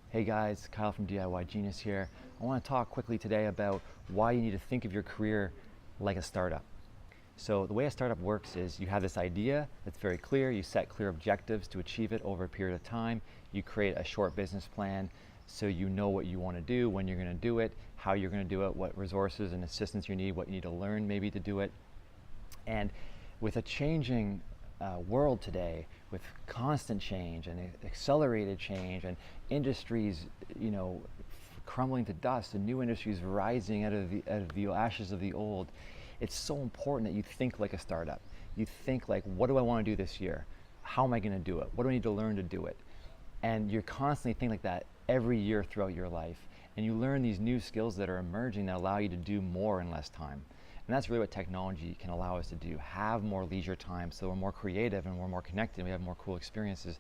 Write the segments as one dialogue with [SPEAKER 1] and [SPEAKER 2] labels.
[SPEAKER 1] Hey guys, Kyle from DIY Genius here. I want to talk quickly today about why you need to think of your career like a startup. So the way a startup works is you have this idea that's very clear, you set clear objectives to achieve it over a period of time, you create a short business plan so you know what you want to do, when you're going to do it, how you're going to do it, what resources and assistance you need, what you need to learn maybe to do it. And with a changing world today, with constant change and accelerated change, and industries, crumbling to dust, and new industries rising out of the ashes of the old, it's so important that you think like a startup. You think like, what do I want to do this year? How am I going to do it? What do I need to learn to do it? And you're constantly thinking like that every year throughout your life. And you learn these new skills that are emerging that allow you to do more in less time. And that's really what technology can allow us to do. Have more leisure time so we're more creative and we're more connected and we have more cool experiences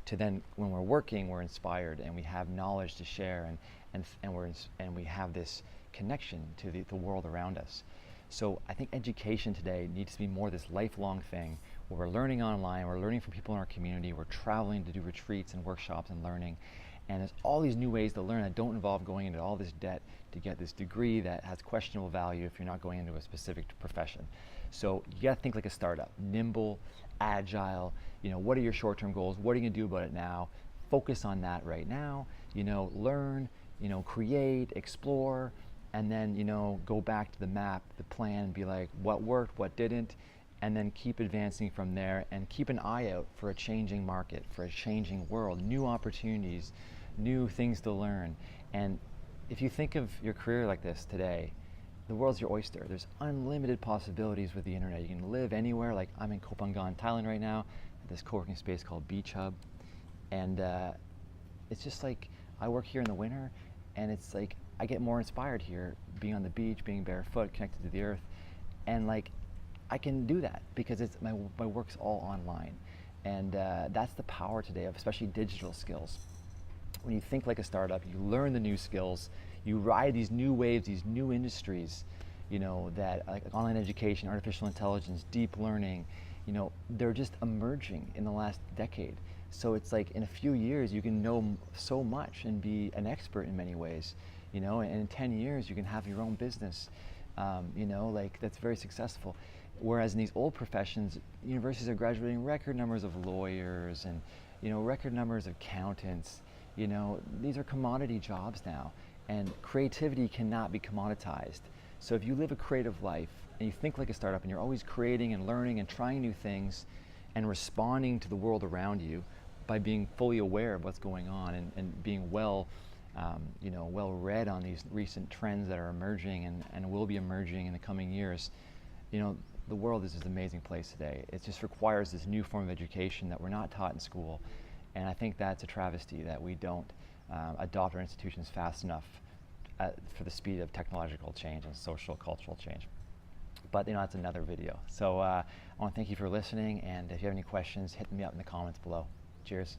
[SPEAKER 1] to then when we're working we're inspired and we have knowledge to share and we have this connection to the world around us. So I think education today needs to be more this lifelong thing where we're learning online, we're learning from people in our community, we're traveling to do retreats and workshops and learning. And there's all these new ways to learn that don't involve going into all this debt to get this degree that has questionable value if you're not going into a specific profession. So you gotta think like a startup, nimble, agile, what are your short-term goals? What are you gonna do about it now? Focus on that right now, learn, create, explore, and then, go back to the map, the plan, and be like, what worked, what didn't, and then keep advancing from there and keep an eye out for a changing market, for a changing world, new opportunities, new things to learn. And if you think of your career like this today, the world's your oyster. There's unlimited possibilities with the internet. You can live anywhere. Like I'm in Koh Phangan, Thailand right now, at this co-working space called Beach Hub. And it's just like, I work here in the winter, and it's like, I get more inspired here, being on the beach, being barefoot, connected to the earth. And like, I can do that because it's my work's all online. And that's the power today of especially digital skills. When you think like a startup, you learn the new skills, you ride these new waves, these new industries, that like online education, artificial intelligence, deep learning, they're just emerging in the last decade. So it's like in a few years you can know so much and be an expert in many ways, and in 10 years you can have your own business, like that's very successful. Whereas in these old professions, universities are graduating record numbers of lawyers and record numbers of accountants. These are commodity jobs now, and creativity cannot be commoditized. So if you live a creative life and you think like a startup and you're always creating and learning and trying new things and responding to the world around you by being fully aware of what's going on and being well read on these recent trends that are emerging and will be emerging in the coming years, the world is an amazing place today. It just requires this new form of education that we're not taught in school. And I think that's a travesty that we don't adopt our institutions fast enough for the speed of technological change and social, cultural change. But that's another video. So I want to thank you for listening, and if you have any questions, hit me up in the comments below. Cheers.